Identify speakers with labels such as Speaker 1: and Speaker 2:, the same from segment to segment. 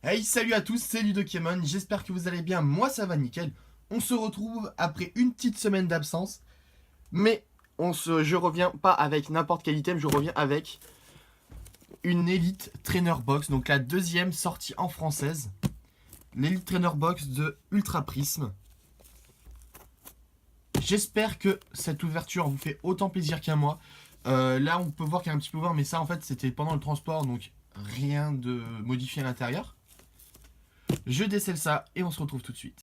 Speaker 1: Hey, salut à tous, c'est Ludokemon, j'espère que vous allez bien, moi ça va nickel. On se retrouve après une petite semaine d'absence, mais je reviens pas avec n'importe quel item, je reviens avec une Elite Trainer Box, donc la deuxième sortie en française. L'Elite Trainer Box de Ultra Prism. J'espère que cette ouverture vous fait autant plaisir qu'à moi. Là on peut voir qu'il y a un petit peu voir, mais ça en fait c'était pendant le transport, donc rien de modifié à l'intérieur. Je décèle ça et on se retrouve tout de suite.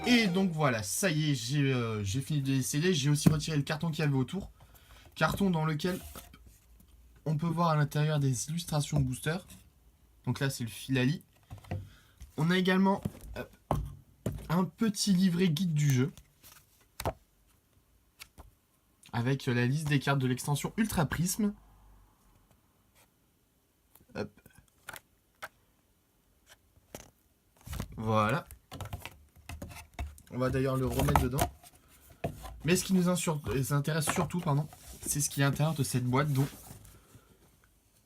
Speaker 1: Et donc voilà, ça y est, j'ai fini de déceler. J'ai aussi retiré le carton qu'il y avait autour. Carton dans lequel on peut voir à l'intérieur des illustrations booster. Donc là, c'est le Filali. On a également un petit livret guide du jeu. Avec la liste des cartes de l'extension Ultra Prism. Hop. Voilà. On va d'ailleurs le remettre dedans. Mais ce qui nous intéresse surtout, c'est ce qui est à l'intérieur de cette boîte, dont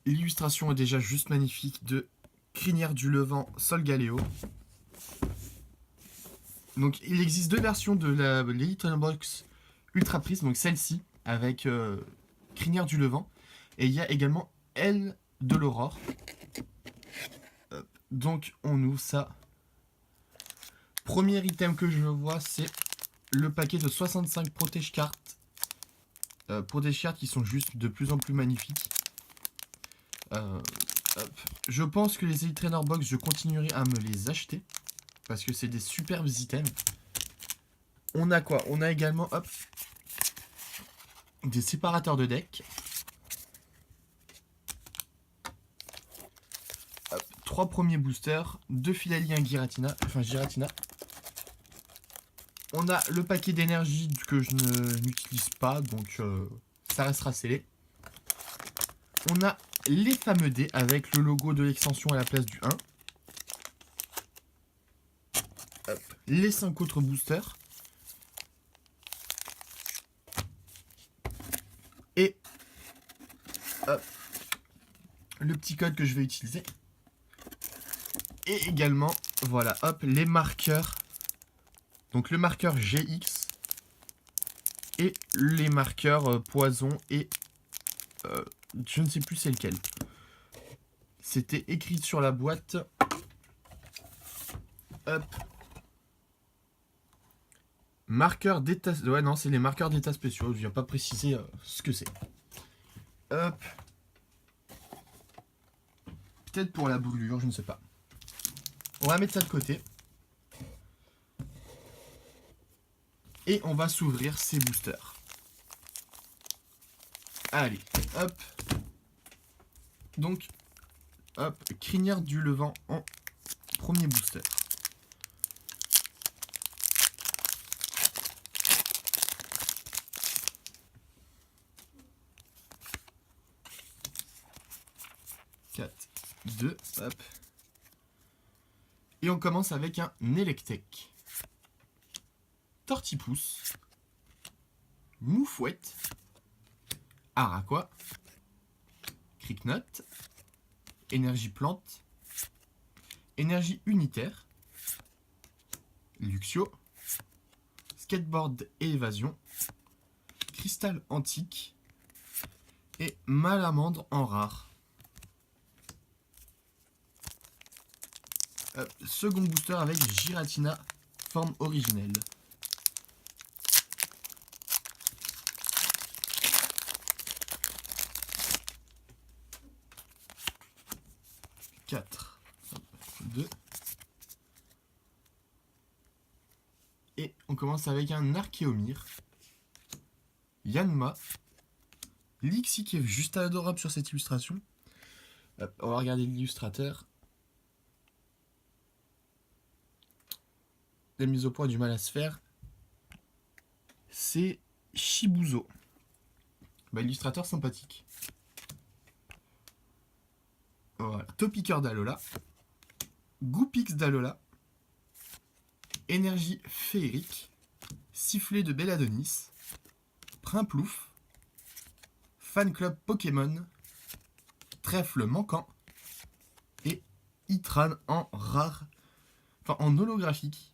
Speaker 1: l'illustration est déjà juste magnifique de Crinière du Levant Solgaleo. Donc il existe deux versions de l'Elite Trainer Box Ultra Prism, donc celle-ci avec Crinière du Levant, et il y a également Aile de l'Aurore. Donc on ouvre ça. Premier item que je vois, c'est le paquet de 65 protège cartes. Protège cartes qui sont juste de plus en plus magnifiques. Je pense que les Elite Trainer Box, je continuerai à me les acheter. Parce que c'est des superbes items. On a quoi? On a également des séparateurs de deck. 3 premiers boosters, 2 Filali, 1 Giratina. On a le paquet d'énergie que je n'utilise pas, donc ça restera scellé. On a les fameux dés avec le logo de l'extension à la place du 1. Les 5 autres boosters. Et le petit code que je vais utiliser. Et également, voilà, les marqueurs. Donc le marqueur GX et les marqueurs poison et je ne sais plus c'est lequel. C'était écrit sur la boîte. Marqueur d'état... Ouais, non, c'est les marqueurs d'état spéciaux. Je ne viens pas préciser ce que c'est. Peut-être pour la brûlure, je ne sais pas. On va mettre ça de côté. Et on va s'ouvrir ces boosters. Allez, Donc, Crinière du Levant en premier booster. Et on commence avec un Electek. Tortipousse. Moufouette. Araqua. Cricknot. Énergie plante. Énergie unitaire. Luxio. Skateboard et évasion. Cristal antique. Et Malamandre en rare. Second booster avec Giratina, forme originelle. Et on commence avec un Archéomir, Yanma, Lixi qui est juste adorable sur cette illustration. On va regarder l'illustrateur. La mise au point du mal à se faire. C'est Shibuzo. Illustrateur sympathique. Voilà. Topiqueur d'Alola. Goupix d'Alola. Énergie féerique. Sifflet de Belladonis, Primplouf, Fan Club Pokémon, Trèfle Manquant et Itran en rare, enfin en holographique.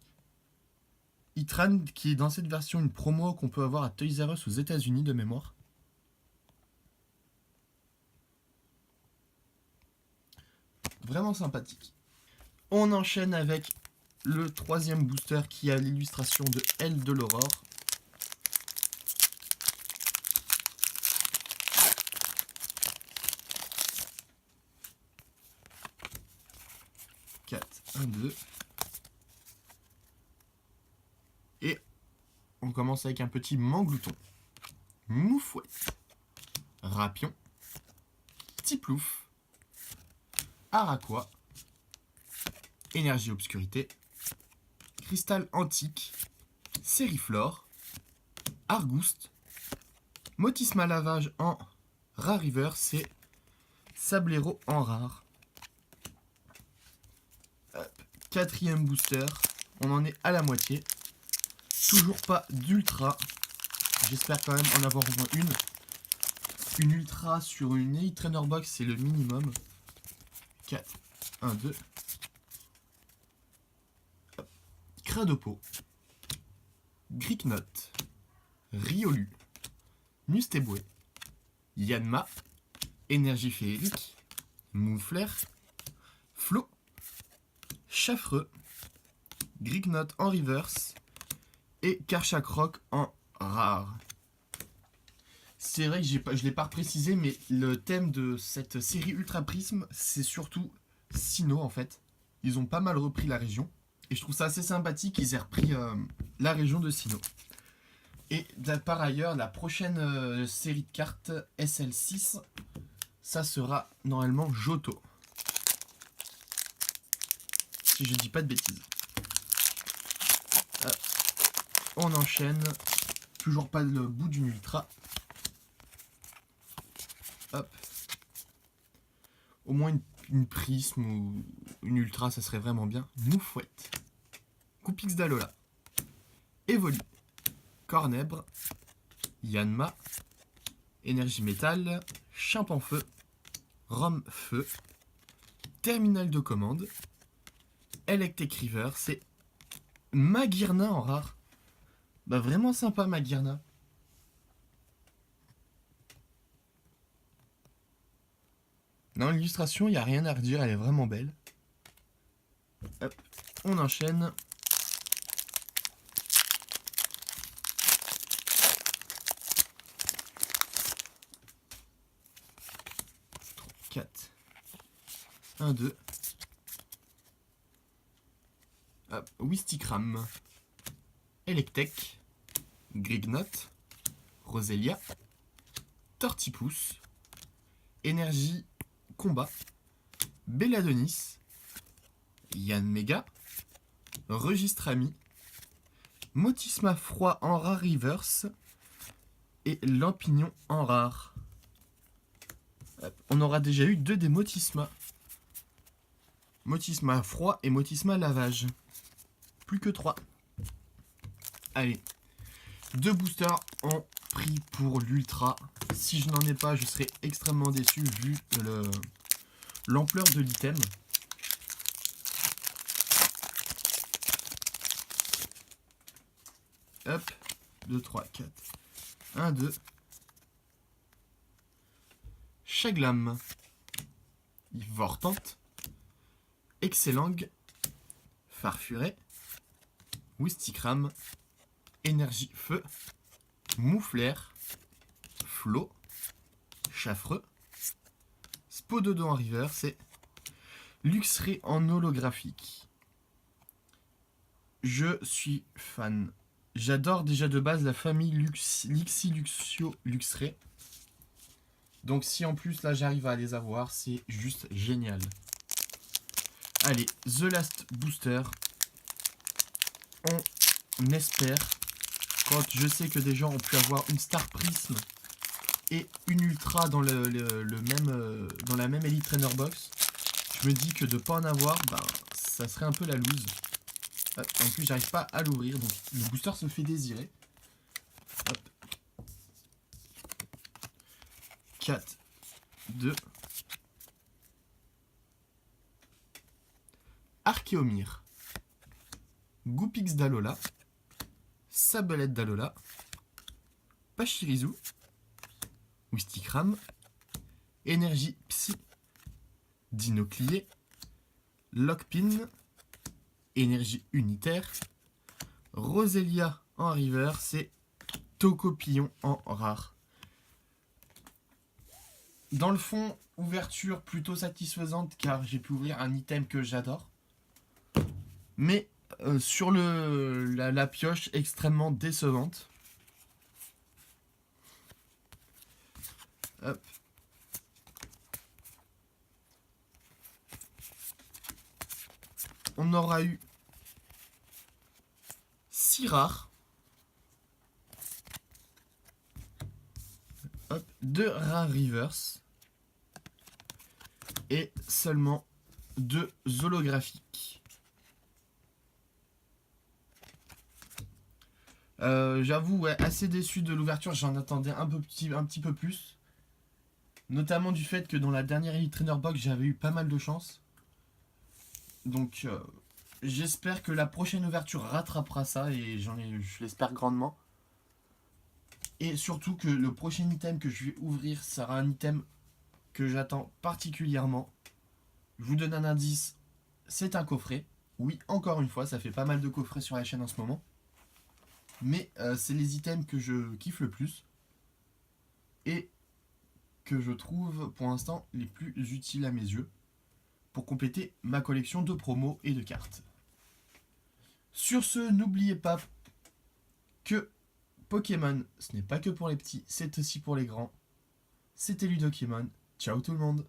Speaker 1: Itran qui est dans cette version une promo qu'on peut avoir à Toys R Us aux États-Unis de mémoire. Vraiment sympathique. On enchaîne avec le troisième booster qui a l'illustration de L de l'Aurore. Un, 2. Et on commence avec un petit Manglouton, Moufouette, Rapion, Tiplouf, Araquois, Énergie Obscurité, Cristal Antique, Sériflore, Argouste, Motisma Lavage en Rare River, c'est Sablero en rare. Quatrième booster, on en est à la moitié. Toujours pas d'ultra. J'espère quand même en avoir au moins une. Une ultra sur une Elite Trainer Box, c'est le minimum. 4, 1, 2. Cradopo, Griknot, Riolu, Mustéboué, Yanma, Énergie Féerique, Mouflair, Flo, Chaffreux, Griknot en reverse et Karchakroc en rare. C'est vrai que je ne l'ai pas précisé, mais le thème de cette série Ultra Prisme, c'est surtout Sinnoh en fait. Ils ont pas mal repris la région. Et je trouve ça assez sympathique qu'ils aient repris la région de Sinnoh. Et par ailleurs, la prochaine série de cartes SL6, ça sera normalement Johto. Si je dis pas de bêtises. On enchaîne. Toujours pas le bout d'une ultra. Hop. Au moins une prisme ou une ultra, ça serait vraiment bien. Moufouette. Coupix d'Alola. Evoli. Cornèbre. Yanma. Énergie Métal. Chimpanfeu. Rome Feu. Terminal de commande. Electric River, c'est Magearna en rare. Bah vraiment sympa Magearna. Dans l'illustration, il n'y a rien à redire, elle est vraiment belle. Hop, on enchaîne. Quatre. 1, 2. Wistikram, Electek, Grignot, Roselia, Tortipousse, Énergie Combat, Belladonis, Yanmega, Registrami, Motisma Froid en rare reverse et Lampignon en rare. On aura déjà eu 2 des Motisma. Motisma Froid et Motisma Lavage. Plus que 3. Allez. 2 boosters en prix pour l'ultra. Si je n'en ai pas, je serai extrêmement déçu vu l'ampleur de l'item. Hop. 2, 3, 4. 1, 2. Chaglam. Vortante. Excellang. Farfuret. Wistikram, Énergie Feu, Mouflair, Flo, Chaffreux, Spododo en river, c'est Luxray en holographique. Je suis fan. J'adore déjà de base la famille Lixiluxio Luxray. Donc si en plus là j'arrive à les avoir, c'est juste génial. Allez, The Last Booster. On espère, quand je sais que des gens ont pu avoir une Star Prism et une Ultra dans, dans la même Elite Trainer Box, je me dis que de ne pas en avoir, ben, ça serait un peu la loose. Hop, en plus, j'arrive pas à l'ouvrir, donc le booster se fait désirer. Hop. 4, 2. Archéomir. Goupix d'Alola. Sablette d'Alola. Pachirisu. Wistikram. Énergie Psy. Dinoclier. Lockpin. Énergie unitaire. Roselia en river. C'est Tocopillon en rare. Dans le fond, ouverture plutôt satisfaisante car j'ai pu ouvrir un item que j'adore. Mais sur la pioche, extrêmement décevante. Hop. On aura eu 6 rares. Hop, 2 rares reverse. Et seulement 2 holographiques. J'avoue, ouais, assez déçu de l'ouverture, j'en attendais un petit peu plus. Notamment du fait que dans la dernière Elite Trainer Box, j'avais eu pas mal de chance. Donc, j'espère que la prochaine ouverture rattrapera ça et je l'espère grandement. Et surtout que le prochain item que je vais ouvrir sera un item que j'attends particulièrement. Je vous donne un indice, c'est un coffret. Oui, encore une fois, ça fait pas mal de coffrets sur la chaîne en ce moment. Mais c'est les items que je kiffe le plus. Et que je trouve pour l'instant les plus utiles à mes yeux. Pour compléter ma collection de promos et de cartes. Sur ce, n'oubliez pas que Pokémon, ce n'est pas que pour les petits, c'est aussi pour les grands. C'était Ludokimon. Ciao tout le monde!